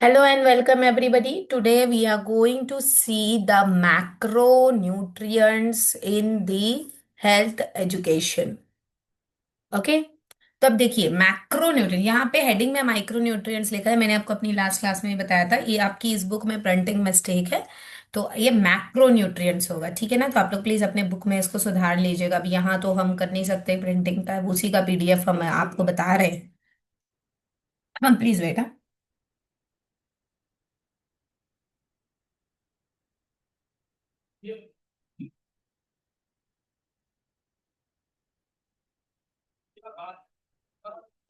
Hello and welcome everybody. Today we are going to see the macronutrients in the health education. Okay. तो अब देखिए macronutrient यहाँ पे heading में micronutrients लिखा है। मैंने आपको अपनी लास्ट क्लास में ही बताया था, ये आपकी इस बुक में प्रिंटिंग मिस्टेक है। तो ये मैक्रोन्यूट्रिएंट्स होगा, ठीक है ना। तो आप लोग प्लीज अपने बुक में इसको सुधार लीजिएगा। अब यहाँ तो हम कर नहीं सकते प्रिंटिंग का, उसी का पीडीएफ हम आपको बता रहे हैं। हम प्लीज बेटा।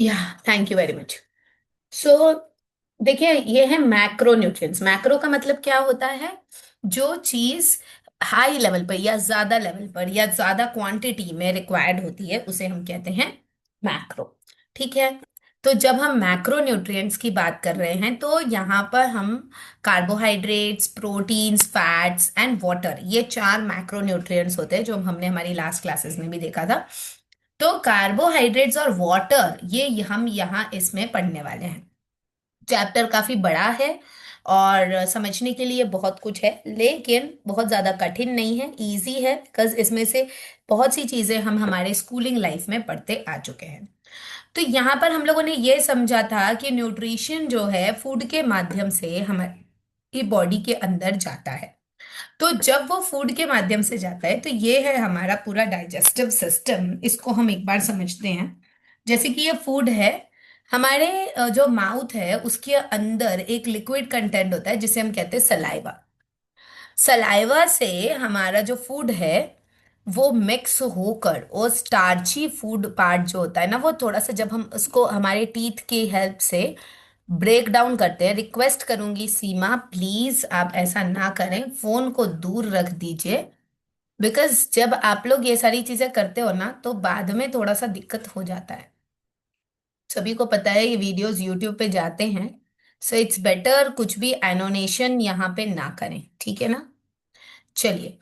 या थैंक यू वेरी मच। सो देखिए, ये है मैक्रो न्यूट्रिएंट्स। मैक्रो का मतलब क्या होता है? जो चीज हाई लेवल पर या ज्यादा लेवल पर या ज्यादा क्वांटिटी में रिक्वायर्ड होती है उसे हम कहते हैं मैक्रो। ठीक है। तो जब हम मैक्रो न्यूट्रिएंट्स की बात कर रहे हैं तो यहाँ पर हम carbohydrates, proteins, fats and water, ये चार मैक्रो न्यूट्रिएंट्स होते हैं जो हमने हमारी लास्ट क्लासेस में भी देखा था। तो कार्बोहाइड्रेट्स और वाटर ये हम यहाँ इसमें पढ़ने वाले हैं। चैप्टर काफी बड़ा है और समझने के लिए बहुत कुछ है, लेकिन बहुत ज्यादा कठिन नहीं है, इजी है, बिकॉज इसमें से बहुत सी चीजें हम हमारे स्कूलिंग लाइफ में पढ़ते आ चुके हैं। तो यहाँ पर हम लोगों ने ये समझा था कि न्यूट्रिशन जो है फूड के माध्यम से हमारी बॉडी के अंदर जाता है। तो जब वो फूड के माध्यम से जाता है तो ये है हमारा पूरा डाइजेस्टिव सिस्टम। इसको हम एक बार समझते हैं। जैसे कि ये फूड है, हमारे जो माउथ है उसके अंदर एक लिक्विड कंटेंट होता है जिसे हम कहते हैं सलाइवा। सलाइवा से हमारा जो फूड है वो मिक्स होकर और स्टार्ची फूड पार्ट जो होता है ना, वो थोड़ा सा जब हम उसको हमारे टीथ की हेल्प से ब्रेक डाउन करते हैं। रिक्वेस्ट करूंगी सीमा, प्लीज आप ऐसा ना करें, फोन को दूर रख दीजिए। बिकॉज जब आप लोग ये सारी चीजें करते हो ना तो बाद में थोड़ा सा दिक्कत हो जाता है। सभी को पता है ये वीडियोस यूट्यूब पे जाते हैं। सो इट्स बेटर कुछ भी एनोनेशन यहाँ पे ना करें, ठीक है ना। चलिए।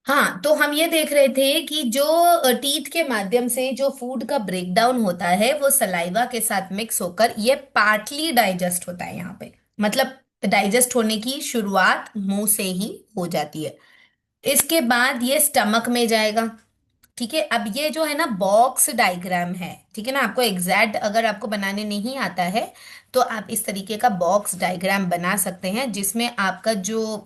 हाँ, तो हम ये देख रहे थे कि जो टीथ के माध्यम से जो फूड का ब्रेकडाउन होता है वो सलाइवा के साथ मिक्स होकर ये पार्टली डाइजेस्ट होता है यहाँ पे। मतलब डाइजेस्ट होने की शुरुआत मुंह से ही हो जाती है। इसके बाद ये स्टमक में जाएगा। ठीक है। अब ये जो है ना बॉक्स डायग्राम है, ठीक है ना। आपको एग्जैक्ट अगर आपको बनाने नहीं आता है तो आप इस तरीके का बॉक्स डायग्राम बना सकते हैं जिसमें आपका जो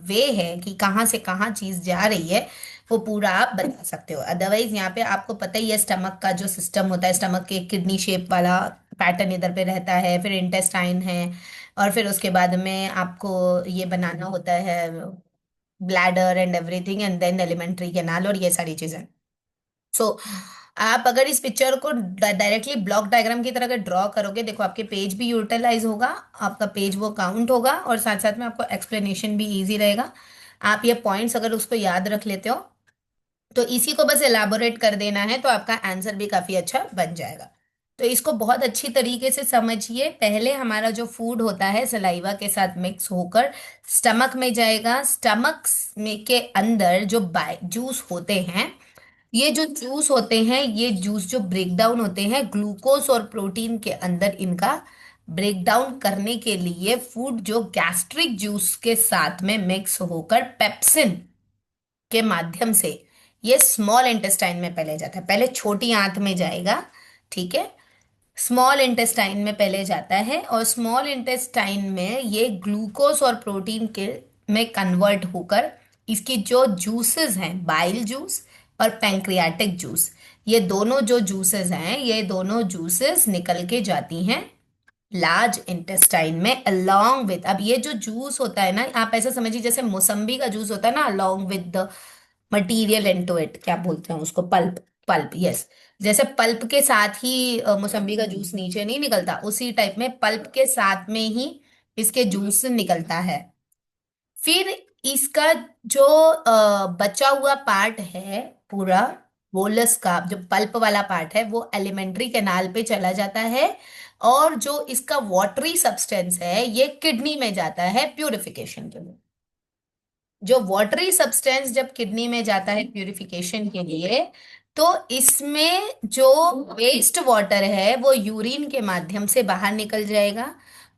वे है कि कहाँ से कहाँ चीज जा रही है वो पूरा आप बता सकते हो। अदरवाइज यहाँ पे आपको पता ही है स्टमक का जो सिस्टम होता है, स्टमक के किडनी शेप वाला पैटर्न इधर पे रहता है, फिर इंटेस्टाइन है, और फिर उसके बाद में आपको ये बनाना होता है bladder and everything, and then alimentary canal और ये सारी चीजें। सो आप अगर इस पिक्चर को डायरेक्टली ब्लॉक डायग्राम की तरह अगर ड्रॉ करोगे, देखो आपके पेज भी यूटिलाइज होगा, आपका पेज वो काउंट होगा और साथ साथ में आपको एक्सप्लेनेशन भी इजी रहेगा। आप ये पॉइंट्स अगर उसको याद रख लेते हो तो इसी को बस एलाबोरेट कर देना है तो आपका आंसर भी काफी अच्छा बन जाएगा। तो इसको बहुत अच्छी तरीके से समझिए। पहले हमारा जो फूड होता है सलाइवा के साथ मिक्स होकर स्टमक में जाएगा। स्टमक में के अंदर जो जूस होते हैं, ये जो जूस होते हैं, ये जूस जो ब्रेक डाउन होते हैं ग्लूकोज और प्रोटीन के अंदर, इनका ब्रेक डाउन करने के लिए फूड जो गैस्ट्रिक जूस के साथ में मिक्स होकर पेप्सिन के माध्यम से ये स्मॉल इंटेस्टाइन में पहले जाता है। पहले छोटी आंत में जाएगा, ठीक है। स्मॉल इंटेस्टाइन में पहले जाता है और स्मॉल इंटेस्टाइन में ये ग्लूकोज और प्रोटीन के में कन्वर्ट होकर इसकी जो जूसेस हैं, बाइल जूस और पैंक्रियाटिक जूस, ये दोनों जो जूसेस हैं ये दोनों जूसेस निकल के जाती हैं लार्ज इंटेस्टाइन में अलोंग विद। अब ये जो जूस होता है ना, आप ऐसा समझिए जैसे मौसम्बी का जूस होता है ना, along with the material into it, क्या बोलते हैं उसको, पल्प। Pulp, yes. जैसे पल्प के साथ ही मौसम्बी का जूस नीचे नहीं निकलता, उसी टाइप में पल्प के साथ में ही इसके जूस निकलता है। फिर इसका जो बचा हुआ पार्ट है पूरा, बोलस का जो पल्प वाला पार्ट है वो एलिमेंट्री कैनाल पे चला जाता है। और जो इसका वाटरी सब्सटेंस है ये किडनी में जाता है प्यूरिफिकेशन के लिए। जो वाटरी सब्सटेंस जब किडनी में जाता है प्यूरिफिकेशन के लिए, तो इसमें जो वेस्ट वाटर है वो यूरिन के माध्यम से बाहर निकल जाएगा।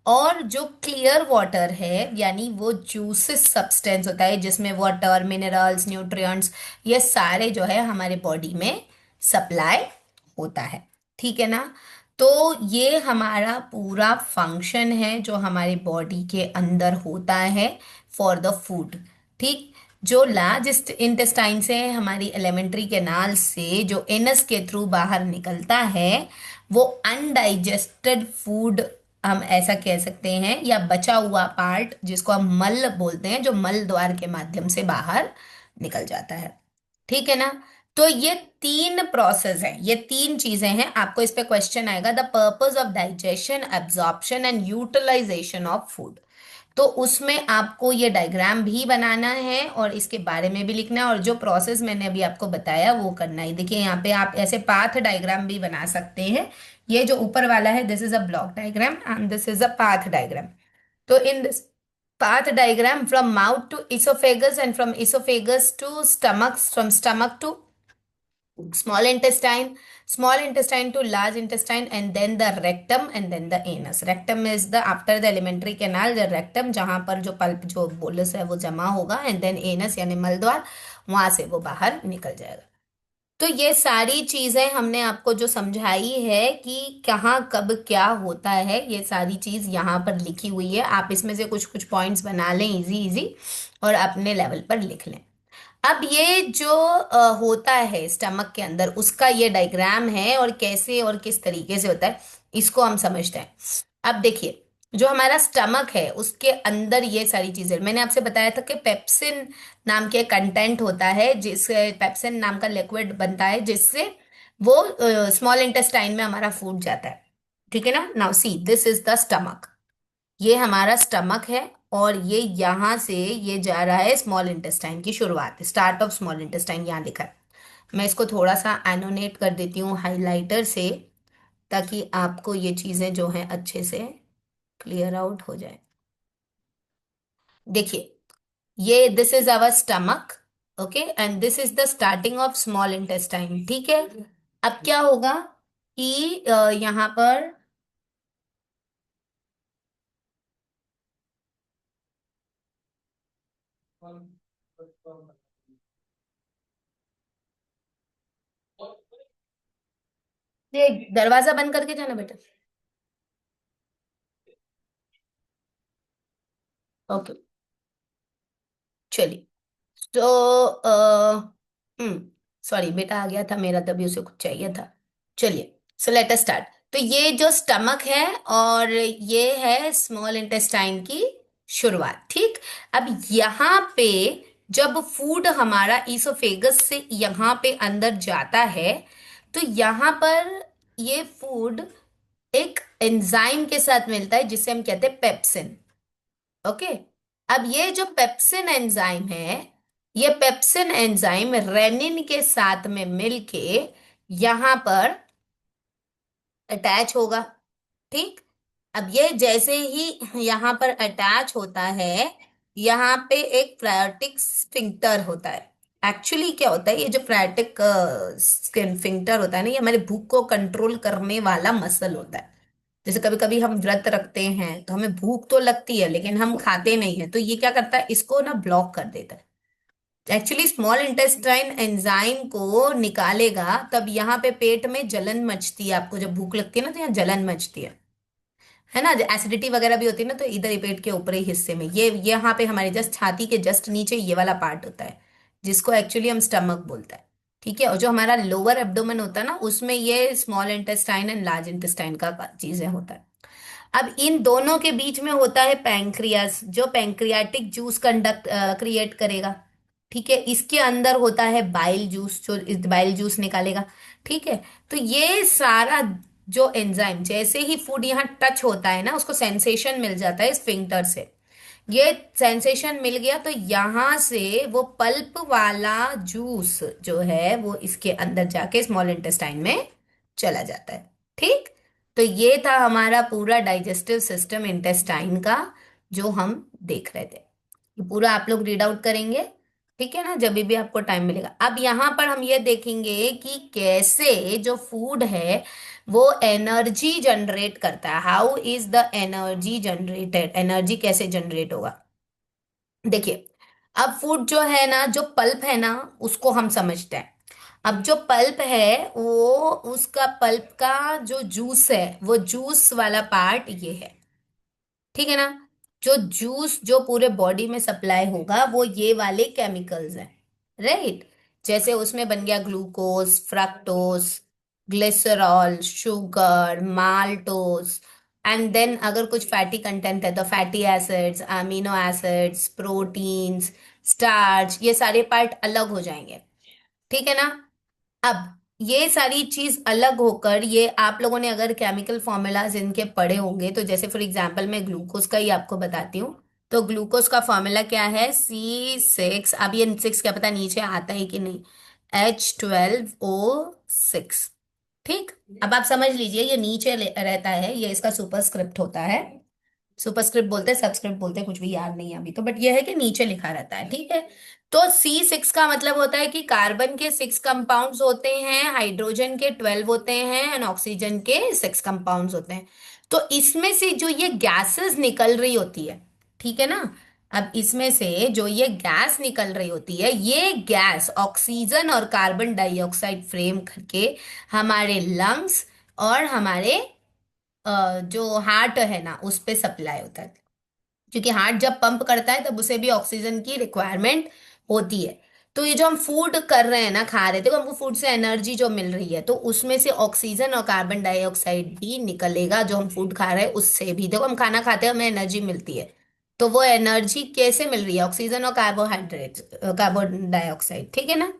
और जो क्लियर वाटर है यानी वो जूसिस सब्सटेंस होता है जिसमें वाटर मिनरल्स न्यूट्रिएंट्स ये सारे जो है हमारे बॉडी में सप्लाई होता है। ठीक है ना। तो ये हमारा पूरा फंक्शन है जो हमारे बॉडी के अंदर होता है फॉर द फूड। ठीक। जो लार्ज इंटेस्टाइन से हमारी एलिमेंट्री कैनाल से जो एनस के थ्रू बाहर निकलता है वो अनडाइजेस्टेड फूड हम ऐसा कह सकते हैं, या बचा हुआ पार्ट जिसको हम मल बोलते हैं जो मल द्वार के माध्यम से बाहर निकल जाता है। ठीक है ना। तो ये तीन प्रोसेस है, ये तीन चीजें हैं। आपको इस पे क्वेश्चन आएगा, the purpose of digestion absorption and utilisation of food. तो उसमें आपको ये डायग्राम भी बनाना है और इसके बारे में भी लिखना है, और जो प्रोसेस मैंने अभी आपको बताया वो करना है। देखिए यहाँ पे आप ऐसे पाथ डायग्राम भी बना सकते हैं। ये जो ऊपर वाला है this is a block diagram and this is a path diagram. तो in this path diagram from mouth to esophagus and from esophagus to stomach, from stomach to small intestine to large intestine, and then the rectum and then the anus. Rectum is the after the alimentary canal, the rectum जहां पर जो pulp जो bolus है वो जमा होगा, and then anus यानी मलद्वार, वहां से वो बाहर निकल जाएगा। तो ये सारी चीजें हमने आपको जो समझाई है कि कहाँ कब क्या होता है, ये सारी चीज यहाँ पर लिखी हुई है। आप इसमें से कुछ कुछ पॉइंट्स बना लें इजी इजी और अपने लेवल पर लिख लें। अब ये जो होता है स्टमक के अंदर उसका ये डायग्राम है और कैसे और किस तरीके से होता है इसको हम समझते हैं। अब देखिए जो हमारा स्टमक है उसके अंदर ये सारी चीजें मैंने आपसे बताया था कि पेप्सिन नाम के कंटेंट होता है, जिससे पेप्सिन नाम का लिक्विड बनता है जिससे वो स्मॉल इंटेस्टाइन में हमारा फूड जाता है। ठीक है ना। Now see this is the stomach, ये हमारा स्टमक है और ये यहां से ये जा रहा है स्मॉल इंटेस्टाइन की शुरुआत, स्टार्ट ऑफ स्मॉल इंटेस्टाइन यहाँ लिखा है। मैं इसको थोड़ा सा एनोनेट कर देती हूँ हाइलाइटर से ताकि आपको ये चीजें जो हैं अच्छे से क्लियर आउट हो जाए। देखिए ये this is our stomach, okay, and this is the starting of small intestine. ठीक है। अब क्या होगा कि यहाँ पर ये दरवाजा बंद करके जाना बेटा। ओके चलिए। तो हम्म सॉरी बेटा आ गया था मेरा तभी उसे कुछ चाहिए था। चलिए सो लेट अस स्टार्ट। तो ये जो स्टमक है और ये है स्मॉल इंटेस्टाइन की शुरुआत। ठीक। अब यहाँ पे जब फूड हमारा ईसोफेगस से यहाँ पे अंदर जाता है तो यहाँ पर ये फूड एक एंजाइम के साथ मिलता है जिसे हम कहते हैं पेप्सिन। ओके। अब ये जो पेप्सिन एंजाइम है ये पेप्सिन एंजाइम रेनिन के साथ में मिलके यहां पर अटैच होगा। ठीक। अब ये जैसे ही यहां पर अटैच होता है यहाँ पे एक फ्रायोटिक स्फिंक्टर होता है। एक्चुअली क्या होता है ये जो फ्रायोटिक स्फिंक्टर होता है ना ये हमारे भूख को कंट्रोल करने वाला मसल होता है। जैसे कभी कभी हम व्रत रखते हैं तो हमें भूख तो लगती है लेकिन हम खाते नहीं है, तो ये क्या करता है इसको ना ब्लॉक कर देता है। एक्चुअली स्मॉल इंटेस्टाइन एंजाइम को निकालेगा तब यहाँ पे पेट में जलन मचती है। आपको जब भूख लगती है ना तो यहाँ जलन मचती है ना, एसिडिटी वगैरह भी होती है ना तो इधर ही पेट के ऊपरी हिस्से में ये यहाँ पे हमारे जस्ट छाती के जस्ट नीचे ये वाला पार्ट होता है जिसको एक्चुअली हम स्टमक बोलता है। ठीक है। और जो हमारा लोअर एब्डोमेन होता है ना उसमें ये small intestine and large intestine का चीजें होता है। अब इन दोनों के बीच में होता है पैंक्रियास जो पैंक्रियाटिक जूस कंडक्ट क्रिएट करेगा। ठीक है। इसके अंदर होता है बाइल जूस जो इस बाइल जूस निकालेगा। ठीक है। तो ये सारा जो एंजाइम जैसे ही फूड यहाँ टच होता है ना उसको सेंसेशन मिल जाता है स्फिंक्टर से। ये सेंसेशन मिल गया तो यहाँ से वो पल्प वाला जूस जो है वो इसके अंदर जाके स्मॉल इंटेस्टाइन में चला जाता है। ठीक। तो ये था हमारा पूरा डाइजेस्टिव सिस्टम इंटेस्टाइन का जो हम देख रहे थे। ये पूरा आप लोग रीड आउट करेंगे ठीक है ना, जब भी आपको टाइम मिलेगा। अब यहाँ पर हम ये देखेंगे कि कैसे जो फूड है वो एनर्जी जनरेट करता है। How is the energy generated, energy कैसे जनरेट होगा। देखिए, अब फूड जो है ना, जो पल्प है ना, उसको हम समझते हैं। अब जो पल्प है वो, उसका पल्प का जो जूस है, वो जूस वाला पार्ट ये है, ठीक है ना। जो जूस जो पूरे बॉडी में सप्लाई होगा वो ये वाले केमिकल्स हैं, राइट। जैसे उसमें बन गया glucose, fructose, glycerol, sugar, maltose, and then अगर कुछ फैटी कंटेंट है तो fatty acids, amino acids, proteins, starch, ये सारे पार्ट अलग हो जाएंगे, ठीक है ना। अब ये सारी चीज अलग होकर, ये आप लोगों ने अगर केमिकल फॉर्मूलाज इनके पढ़े होंगे, तो जैसे फॉर एग्जांपल मैं ग्लूकोज का ही आपको बताती हूँ। तो ग्लूकोज का फॉर्मूला क्या है, C6। अब ये सिक्स क्या पता नीचे आता है कि नहीं, H12O6। ठीक। अब आप समझ लीजिए, ये नीचे रहता है, ये इसका सुपरस्क्रिप्ट होता है। सुपरस्क्रिप्ट बोलते हैं, सबस्क्रिप्ट बोलते हैं, कुछ भी याद नहीं है अभी तो, बट ये है कि नीचे लिखा रहता है, ठीक है। तो C6 का मतलब होता है कि कार्बन के 6 कंपाउंड्स होते हैं, हाइड्रोजन के 12 होते हैं, एंड ऑक्सीजन के 6 कंपाउंड्स होते हैं। तो इसमें से जो ये गैसेस निकल रही होती है, ठीक है ना। अब इसमें से जो ये गैस निकल रही होती है, ये गैस ऑक्सीजन और कार्बन डाइऑक्साइड फ्रेम करके हमारे लंग्स और हमारे जो हार्ट है ना उस पे सप्लाई होता है। क्योंकि हार्ट जब पंप करता है तब उसे भी ऑक्सीजन की रिक्वायरमेंट होती है। तो ये जो हम फूड कर रहे हैं ना, खा रहे थे, तो हमको फूड से एनर्जी जो मिल रही है, तो उसमें से ऑक्सीजन और कार्बन डाइऑक्साइड भी निकलेगा, जो हम फूड खा रहे हैं उससे भी। देखो, हम खाना खाते हैं, हमें एनर्जी मिलती है। तो वो एनर्जी कैसे मिल रही है, ऑक्सीजन और कार्बोहाइड्रेट, कार्बन डाइऑक्साइड, ठीक है ना।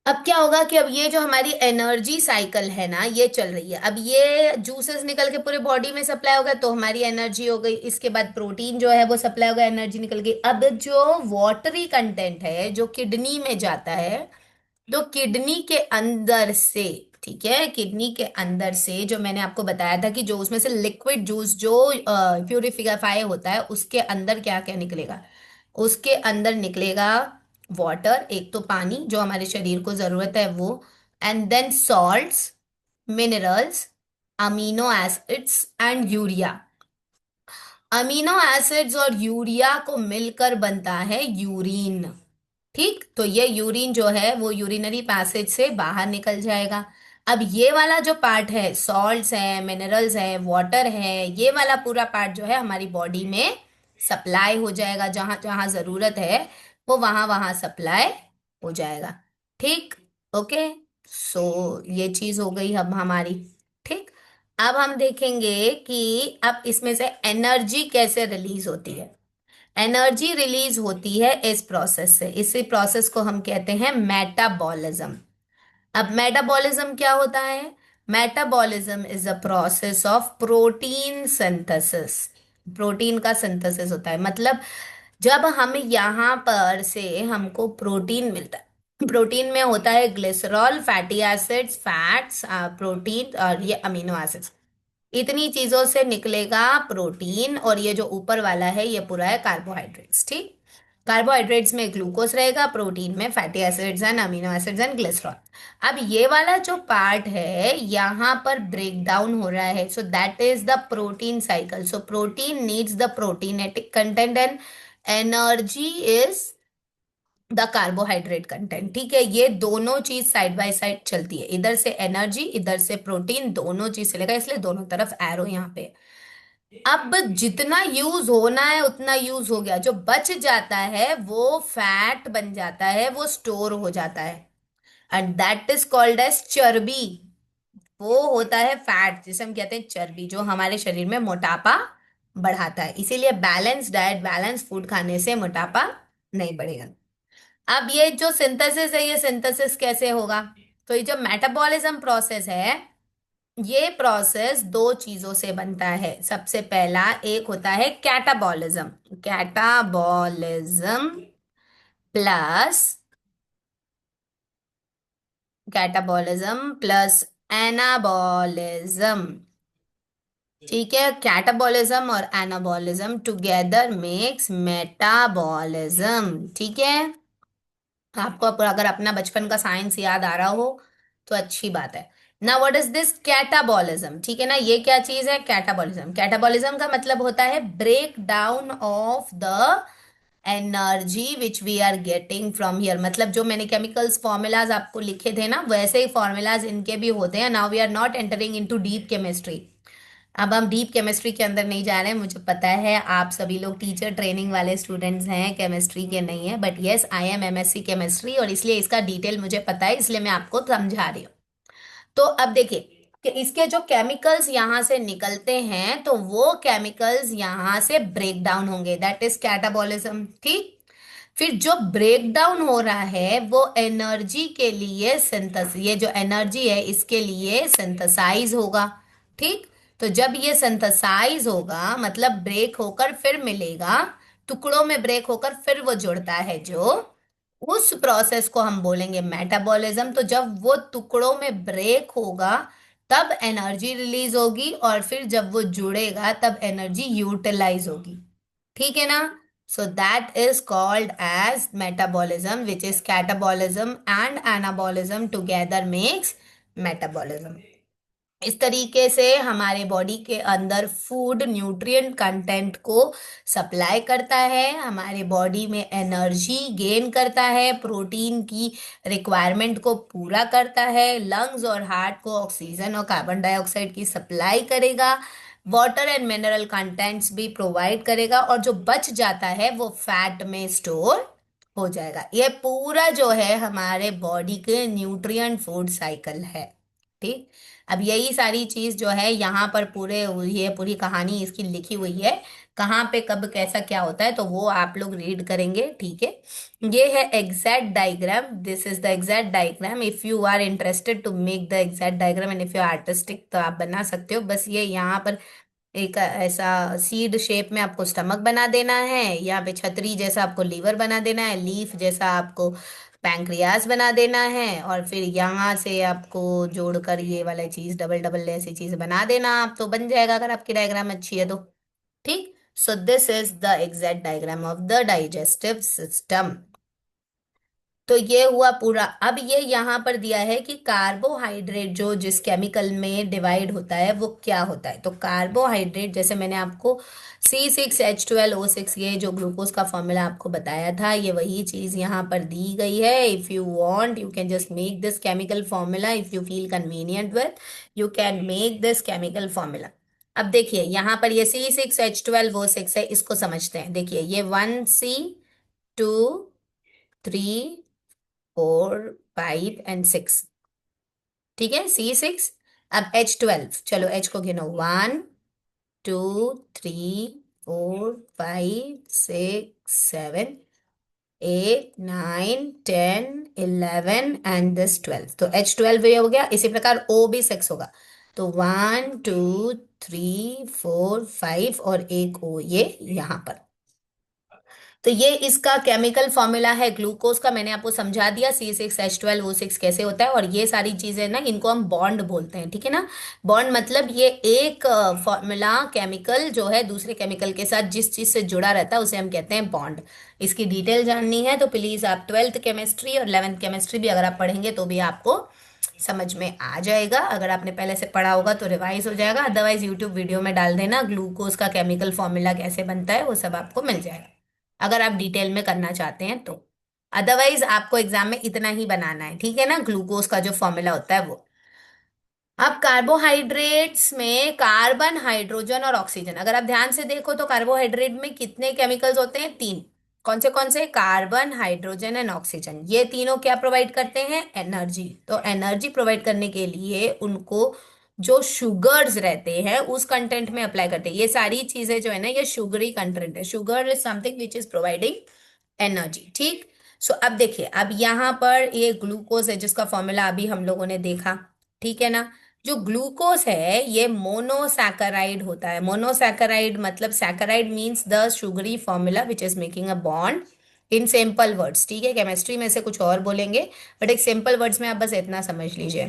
अब क्या होगा कि अब ये जो हमारी एनर्जी साइकिल है ना, ये चल रही है। अब ये जूसेस निकल के पूरे बॉडी में सप्लाई हो गया तो हमारी एनर्जी हो गई। इसके बाद प्रोटीन जो है वो सप्लाई हो गया, एनर्जी निकल गई। अब जो वाटरी कंटेंट है जो किडनी में जाता है, तो किडनी के अंदर से, ठीक है, किडनी के अंदर से जो मैंने आपको बताया था कि जो उसमें से लिक्विड जूस जो प्यूरिफाई होता है, उसके अंदर क्या क्या निकलेगा, उसके अंदर निकलेगा वाटर, एक तो पानी जो हमारे शरीर को जरूरत है वो, and then salts, minerals, amino acids and urea. Amino acids और यूरिया को मिलकर बनता है यूरिन। ठीक, तो ये यूरिन जो है वो यूरिनरी पैसेज से बाहर निकल जाएगा। अब ये वाला जो पार्ट है, सॉल्ट्स है, मिनरल्स है, वाटर है, ये वाला पूरा पार्ट जो है हमारी बॉडी में सप्लाई हो जाएगा, जहां जहां जरूरत है वो वहां वहां सप्लाई हो जाएगा। ठीक। ओके। सो ये चीज हो गई अब हमारी। ठीक। अब हम देखेंगे कि अब इसमें से एनर्जी कैसे रिलीज होती है। एनर्जी रिलीज होती है इस प्रोसेस से, इसी प्रोसेस को हम कहते हैं मेटाबॉलिज्म। अब मेटाबॉलिज्म क्या होता है, metabolism is a process of protein synthesis. Protein का सिंथेसिस होता है, मतलब जब हम यहाँ पर से हमको प्रोटीन मिलता है, प्रोटीन में होता है glycerol, fatty acids, fats, protein और ये अमीनो एसिड्स, इतनी चीजों से निकलेगा प्रोटीन। और ये जो ऊपर वाला है ये पूरा है कार्बोहाइड्रेट्स, ठीक। कार्बोहाइड्रेट्स में ग्लूकोज रहेगा, प्रोटीन में fatty acids and amino acids and glycerol. अब ये वाला जो पार्ट है यहाँ पर ब्रेक डाउन हो रहा है, so that is the protein cycle. So protein needs the प्रोटीनेटिक content and energy is the carbohydrate content, ठीक है। ये दोनों चीज साइड बाय साइड चलती है, इधर से एनर्जी, इधर से प्रोटीन, दोनों चीज चलेगा, इसलिए दोनों तरफ एरो यहाँ पे। अब जितना यूज होना है उतना यूज हो गया, जो बच जाता है वो फैट बन जाता है, वो स्टोर हो जाता है, and that is called as चर्बी। वो होता है फैट, जिसे हम कहते हैं चर्बी, जो हमारे शरीर में मोटापा बढ़ाता है। इसीलिए बैलेंस डाइट, बैलेंस फूड खाने से मोटापा नहीं बढ़ेगा। अब ये जो सिंथेसिस है, ये सिंथेसिस कैसे होगा, तो ये जो मेटाबॉलिज्म प्रोसेस है, ये प्रोसेस दो चीजों से बनता है। सबसे पहला एक होता है catabolism, catabolism plus, catabolism plus anabolism. ठीक है, कैटाबॉलिज्म और एनाबॉलिज्म टुगेदर मेक्स मेटाबॉलिज्म। ठीक है, आपको अगर अपना बचपन का साइंस याद आ रहा हो तो अच्छी बात है। ना व्हाट इज दिस कैटाबॉलिज्म, ठीक है ना, ये क्या चीज है कैटाबॉलिज्म? कैटाबॉलिज्म का मतलब होता है break down of the energy which we are getting from here. मतलब जो मैंने केमिकल्स फॉर्मूलाज आपको लिखे थे ना, वैसे ही फॉर्मूलाज इनके भी होते हैं। Now we are not entering into deep chemistry. अब हम डीप केमिस्ट्री के अंदर नहीं जा रहे हैं। मुझे पता है आप सभी लोग टीचर ट्रेनिंग वाले स्टूडेंट्स हैं, केमिस्ट्री के नहीं है, but yes I am MSc chemistry, और इसलिए इसका डिटेल मुझे पता है, इसलिए मैं आपको समझा रही हूँ। तो अब देखिए कि इसके जो केमिकल्स यहाँ से निकलते हैं, तो वो केमिकल्स यहाँ से ब्रेक डाउन होंगे, दैट इज कैटाबॉलिज्म। ठीक, फिर जो ब्रेक डाउन हो रहा है वो एनर्जी के लिए सिंथेस, ये जो एनर्जी है इसके लिए सिंथेसाइज होगा। ठीक, तो जब ये सिंथेसाइज होगा मतलब ब्रेक होकर फिर मिलेगा, टुकड़ों में ब्रेक होकर फिर वो जुड़ता है, जो उस प्रोसेस को हम बोलेंगे मेटाबॉलिज्म। तो जब वो टुकड़ों में ब्रेक होगा तब एनर्जी रिलीज होगी, और फिर जब वो जुड़ेगा तब एनर्जी यूटिलाइज होगी। ठीक है ना? So that is called as metabolism, which is catabolism and anabolism together makes metabolism. इस तरीके से हमारे बॉडी के अंदर फूड न्यूट्रिएंट कंटेंट को सप्लाई करता है, हमारे बॉडी में एनर्जी गेन करता है, प्रोटीन की रिक्वायरमेंट को पूरा करता है, लंग्स और हार्ट को ऑक्सीजन और कार्बन डाइऑक्साइड की सप्लाई करेगा, वाटर एंड मिनरल कंटेंट्स भी प्रोवाइड करेगा, और जो बच जाता है वो फैट में स्टोर हो जाएगा। ये पूरा जो है हमारे बॉडी के न्यूट्रिएंट फूड साइकिल है। ठीक, अब यही सारी चीज जो है यहाँ पर पूरे, ये पूरी कहानी इसकी लिखी हुई है, कहाँ पे कब कैसा क्या होता है तो वो आप लोग रीड करेंगे। ठीक है, ये है exact diagram, this is the exact diagram. If you are interested to make the exact diagram and if you are artistic तो आप बना सकते हो। बस ये यहाँ पर एक ऐसा सीड शेप में आपको स्टमक बना देना है, यहाँ पे छतरी जैसा आपको लीवर बना देना है, लीफ जैसा आपको पैंक्रियास बना देना है, और फिर यहाँ से आपको जोड़कर ये वाला चीज डबल डबल ऐसी चीज बना देना, आप तो बन जाएगा अगर आपकी डायग्राम अच्छी है तो। ठीक, so this is the exact diagram of the digestive system. तो ये हुआ पूरा। अब ये यहाँ पर दिया है कि कार्बोहाइड्रेट जो जिस केमिकल में डिवाइड होता है वो क्या होता है। तो कार्बोहाइड्रेट, जैसे मैंने आपको C6H12O6 ये जो ग्लूकोज का फॉर्मूला आपको बताया था, ये वही चीज यहाँ पर दी गई है। If you want you can just make this chemical formula, if you feel convenient with you can make this chemical formula. अब देखिए यहाँ पर ये C6H12O6 है, इसको समझते हैं। देखिए ये 1, 2, 3, 4, 5 एंड 6। ठीक है, C6। अब H12, चलो H को गिनो, 1, 2, 3, 4, 5, 6, 7, 8, 9, 10, 11 एंड दिस 12। तो H12 ये हो गया। इसी प्रकार O भी 6 होगा। तो 1, 2, 3, 4, 5 और एक O ये यहाँ पर। तो ये इसका केमिकल फॉर्मूला है ग्लूकोज का, मैंने आपको समझा दिया C6H12O6 कैसे होता है। और ये सारी चीजें ना, इनको हम बॉन्ड बोलते हैं। ठीक है ना, बॉन्ड मतलब ये एक फॉर्मूला केमिकल जो है दूसरे केमिकल के साथ जिस चीज से जुड़ा रहता है उसे हम कहते हैं बॉन्ड। इसकी डिटेल जाननी है तो प्लीज आप 12th केमिस्ट्री और 11th केमिस्ट्री भी अगर आप पढ़ेंगे तो भी आपको समझ में आ जाएगा। अगर आपने पहले से पढ़ा होगा तो रिवाइज हो जाएगा, अदरवाइज यूट्यूब वीडियो में डाल देना ग्लूकोज का केमिकल फॉर्मूला कैसे बनता है, वो सब आपको मिल जाएगा अगर आप डिटेल में करना चाहते हैं तो। अदरवाइज आपको एग्जाम में इतना ही बनाना है, ठीक है ना, ग्लूकोज का जो फॉर्मूला होता है वो। अब कार्बोहाइड्रेट्स में कार्बन, हाइड्रोजन और ऑक्सीजन, अगर आप ध्यान से देखो तो कार्बोहाइड्रेट में कितने केमिकल्स होते हैं? 3। कौन से? Carbon, hydrogen and oxygen. ये तीनों क्या प्रोवाइड करते हैं? एनर्जी। तो एनर्जी प्रोवाइड करने के लिए उनको जो शुगर्स रहते हैं उस कंटेंट में अप्लाई करते हैं। ये सारी चीजें जो है ना, ये शुगरी कंटेंट है। Sugar is something which is providing energy. ठीक, सो अब देखिए, अब यहाँ पर ये ग्लूकोज है जिसका फॉर्मूला अभी हम लोगों ने देखा। ठीक है ना, जो ग्लूकोज है ये मोनोसैकेराइड होता है। मोनोसैकेराइड मतलब saccharide means the sugary formula which is making a bond in simple words. ठीक है, केमिस्ट्री में से कुछ और बोलेंगे, बट एक सिंपल वर्ड्स में आप बस इतना समझ लीजिए।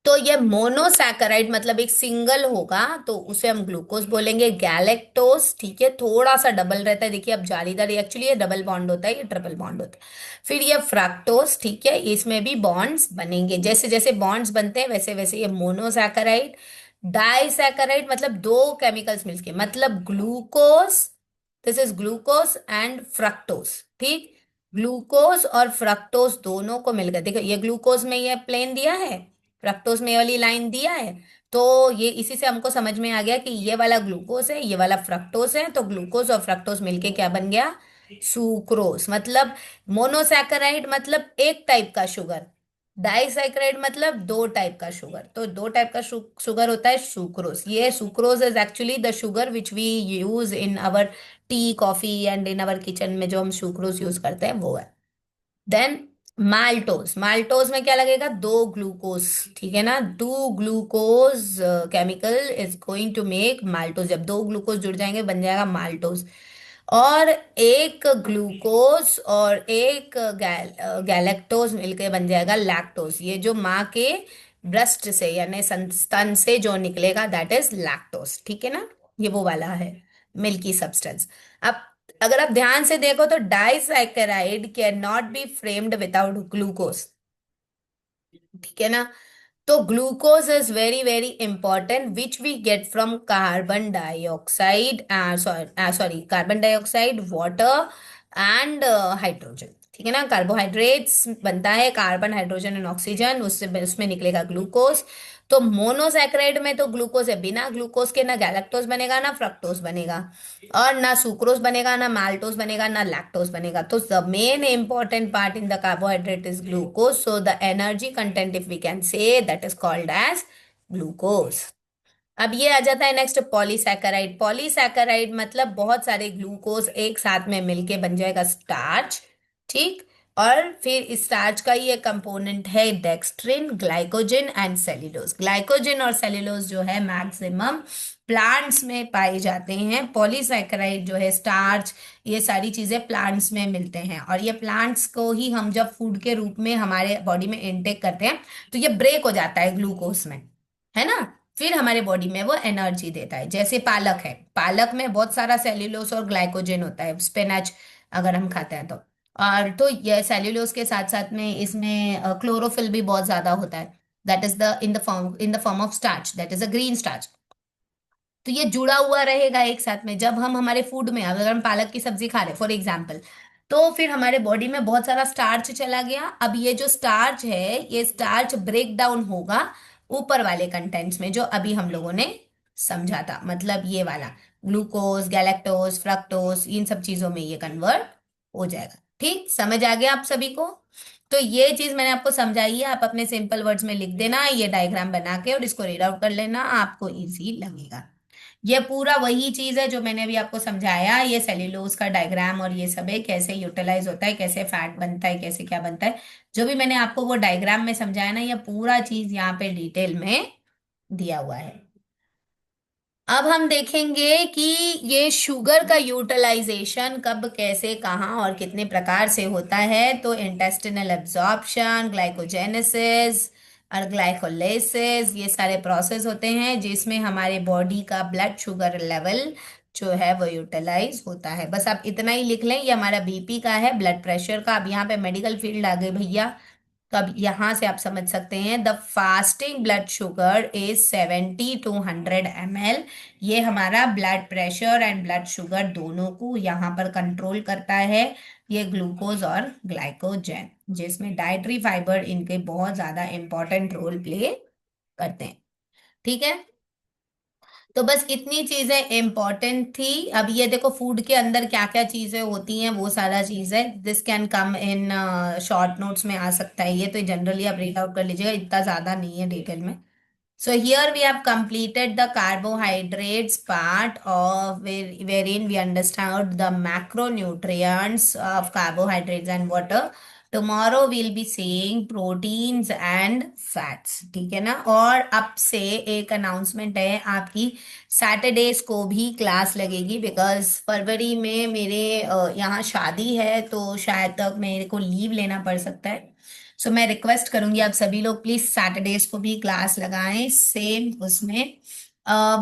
तो ये मोनोसैकेराइड मतलब एक सिंगल होगा तो उसे हम ग्लूकोज बोलेंगे। गैलेक्टोज, ठीक है, थोड़ा सा डबल रहता है, देखिए अब जालीदार, एक्चुअली ये डबल बॉन्ड होता है, ये ट्रिपल बॉन्ड होता है। फिर ये फ्रक्टोज, ठीक है, इसमें भी बॉन्ड्स बनेंगे, जैसे जैसे बॉन्ड्स बनते हैं वैसे वैसे ये मोनोसैकेराइड। डाइसैकेराइड मतलब दो केमिकल्स मिलके, मतलब glucose, this is glucose and fructose, ठीक। ग्लूकोज और फ्रक्टोज दोनों को मिलकर, देखो ये ग्लूकोज में ये प्लेन दिया है, फ्रक्टोज में ये वाली लाइन दिया है, तो ये इसी से हमको समझ में आ गया कि ये वाला ग्लूकोज है, ये वाला फ्रक्टोज है, तो ग्लूकोज और फ्रक्टोज मिलके क्या बन गया, सुक्रोज। मतलब मोनोसैकेराइड मतलब एक टाइप का शुगर, डाइसैकेराइड मतलब दो टाइप का शुगर, तो दो टाइप का शुगर होता है सुक्रोज। ये sucrose is actually the sugar which we use in our tea, coffee and in our kitchen में जो हम सुक्रोज यूज करते हैं वो है। देन माल्टोज, माल्टोज में क्या लगेगा, दो ग्लूकोज, ठीक है ना, two glucose chemical is going to make maltose, जब दो ग्लूकोज जुड़ जाएंगे बन जाएगा माल्टोज। और एक ग्लूकोज और एक गैलेक्टोज मिलके बन जाएगा लैक्टोज, ये जो माँ के ब्रेस्ट से यानी स्तन से जो निकलेगा दैट इज लैक्टोज, ठीक है ना, ये वो वाला है मिल्की सब्सटेंस। अब अगर आप ध्यान से देखो तो disaccharide can not be framed without glucose, ठीक है ना। तो glucose is very very important which we get from carbon dioxide, sorry carbon dioxide, water and hydrogen, ठीक है ना। कार्बोहाइड्रेट्स बनता है कार्बन, हाइड्रोजन एंड ऑक्सीजन, उससे उसमें निकलेगा ग्लूकोज। तो मोनोसैकेराइड में तो ग्लूकोज है, बिना ग्लूकोज के ना गैलेक्टोज बनेगा ना फ्रक्टोज बनेगा, और ना सुक्रोज बनेगा ना माल्टोज बनेगा ना लैक्टोज बनेगा। तो the main important part in the carbohydrate is glucose, so the energy content if we can say that is called as glucose. अब ये आ जाता है नेक्स्ट पॉलीसैकेराइड। पॉलीसैकेराइड मतलब बहुत सारे ग्लूकोज एक साथ में मिलके बन जाएगा स्टार्च, ठीक। और फिर इस स्टार्च का ये कंपोनेंट है dextrin, glycogen and cellulose. Glycogen और सेल्यूलोज जो है मैक्सिमम प्लांट्स में पाए जाते हैं, पॉलीसैकेराइड जो है स्टार्च, ये सारी चीजें प्लांट्स में मिलते हैं, और ये प्लांट्स को ही हम जब फूड के रूप में हमारे बॉडी में इनटेक करते हैं तो ये ब्रेक हो जाता है ग्लूकोज में, है ना, फिर हमारे बॉडी में वो एनर्जी देता है। जैसे पालक है, पालक में बहुत सारा सेल्यूलोज और ग्लाइकोजन होता है, स्पिनच अगर हम खाते हैं तो। और तो ये सेल्यूलोज के साथ साथ में इसमें क्लोरोफिल भी बहुत ज्यादा होता है, that is the in the form of starch, that is a green starch. तो ये जुड़ा हुआ रहेगा एक साथ में, जब हम हमारे फूड में अगर हम पालक की सब्जी खा रहे फॉर एग्जाम्पल, तो फिर हमारे बॉडी में बहुत सारा स्टार्च चला गया। अब ये जो स्टार्च है ये स्टार्च ब्रेक डाउन होगा ऊपर वाले कंटेंट्स में जो अभी हम लोगों ने समझा था, मतलब ये वाला ग्लूकोज, गैलेक्टोज, फ्रक्टोज, इन सब चीजों में ये कन्वर्ट हो जाएगा। ठीक, समझ आ गया आप सभी को। तो ये चीज मैंने आपको समझाई है, आप अपने सिंपल वर्ड्स में लिख देना ये डायग्राम बना के और इसको रीड आउट कर लेना, आपको इजी लगेगा। ये पूरा वही चीज है जो मैंने अभी आपको समझाया, ये सेल्यूलोज का डायग्राम और ये सब है, कैसे यूटिलाइज होता है, कैसे फैट बनता है, कैसे क्या बनता है, जो भी मैंने आपको वो डायग्राम में समझाया ना, ये पूरा चीज यहाँ पे डिटेल में दिया हुआ है। अब हम देखेंगे कि ये शुगर का यूटिलाइजेशन कब, कैसे, कहाँ और कितने प्रकार से होता है। तो इंटेस्टिनल एब्जॉर्प्शन, ग्लाइकोजेनेसिस और ग्लाइकोलाइसिस, ये सारे प्रोसेस होते हैं जिसमें हमारे बॉडी का ब्लड शुगर लेवल जो है वो यूटिलाइज होता है। बस आप इतना ही लिख लें, ये हमारा बीपी का है, ब्लड प्रेशर का। अब यहाँ पे मेडिकल फील्ड आ गई भैया, तो अब यहां से आप समझ सकते हैं the fasting blood sugar is 70 to 100 ml। ये हमारा blood pressure and blood sugar दोनों को यहाँ पर कंट्रोल करता है, ये ग्लूकोज और ग्लाइकोजन, जिसमें डाइटरी फाइबर इनके बहुत ज्यादा इंपॉर्टेंट रोल प्ले करते हैं, ठीक है। तो बस इतनी चीजें इंपॉर्टेंट थी। अब ये देखो फूड के अंदर क्या क्या चीजें होती हैं वो सारा चीज है, this can come in short notes में आ सकता है, ये तो जनरली आप रीड आउट कर लीजिएगा, इतना ज्यादा नहीं है डिटेल में। So here we have completed the carbohydrates part of wherein we understand the macronutrients of carbohydrates and water. Tomorrow we'll be seeing proteins and fats, ठीक है ना। और अब से एक अनाउंसमेंट है आपकी, सैटरडेज को भी क्लास लगेगी, बिकॉज फरवरी में मेरे यहाँ शादी है, तो शायद तक मेरे को लीव लेना पड़ सकता है। सो मैं रिक्वेस्ट करूंगी आप सभी लोग प्लीज सैटरडेज को भी क्लास लगाएं सेम उसमें।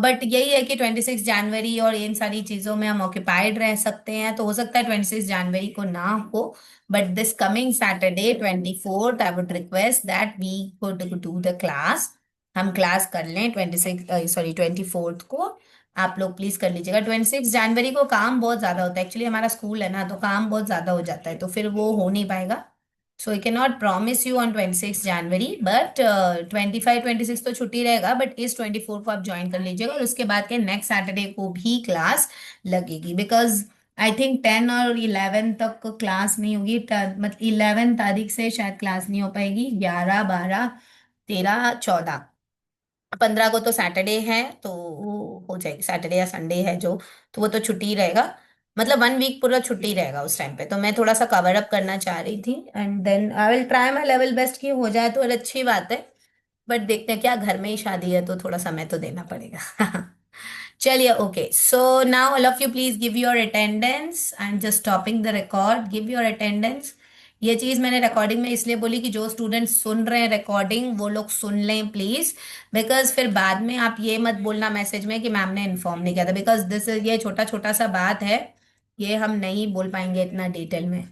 बट यही है कि 26 जनवरी और इन सारी चीजों में हम ऑक्यूपाइड रह सकते हैं, तो हो सकता है 26 जनवरी को ना हो। But this coming Saturday 24th I would request that we could do the class. हम क्लास कर लें 24th को। आप लोग प्लीज कर लीजिएगा। 26 जनवरी को काम बहुत ज्यादा होता है, एक्चुअली हमारा स्कूल है ना, तो काम बहुत ज्यादा हो जाता है, तो फिर वो हो नहीं पाएगा। So I can not promise you on 26 January, but 25 26 तो छुट्टी रहेगा, बट इस 24 को आप ज्वाइन कर लीजिएगा, और उसके बाद के नेक्स्ट सैटरडे को भी क्लास लगेगी, बिकॉज आई थिंक 10 और 11 तक क्लास नहीं होगी। मतलब 11 तारीख से शायद क्लास नहीं हो पाएगी, 11 12 13 14, 15 को तो सैटरडे है, तो वो हो जाएगी, सैटरडे या संडे है जो, तो वो तो छुट्टी ही रहेगा। मतलब 1 वीक पूरा छुट्टी रहेगा उस टाइम पे, तो मैं थोड़ा सा कवर अप करना चाह रही थी, and then I will try my level best कि हो जाए तो और अच्छी बात है। बट देखते हैं, क्या घर में ही शादी है तो थोड़ा समय तो देना पड़ेगा। चलिए, okay, so now all of you please give your attendance. I am just stopping the record, give your attendance. ये चीज मैंने रिकॉर्डिंग में इसलिए बोली कि जो स्टूडेंट सुन रहे हैं रिकॉर्डिंग वो लोग सुन लें प्लीज, बिकॉज फिर बाद में आप ये मत बोलना मैसेज में कि मैम ने इन्फॉर्म नहीं किया था, बिकॉज दिस ये छोटा छोटा सा बात है, ये हम नहीं बोल पाएंगे इतना डिटेल में।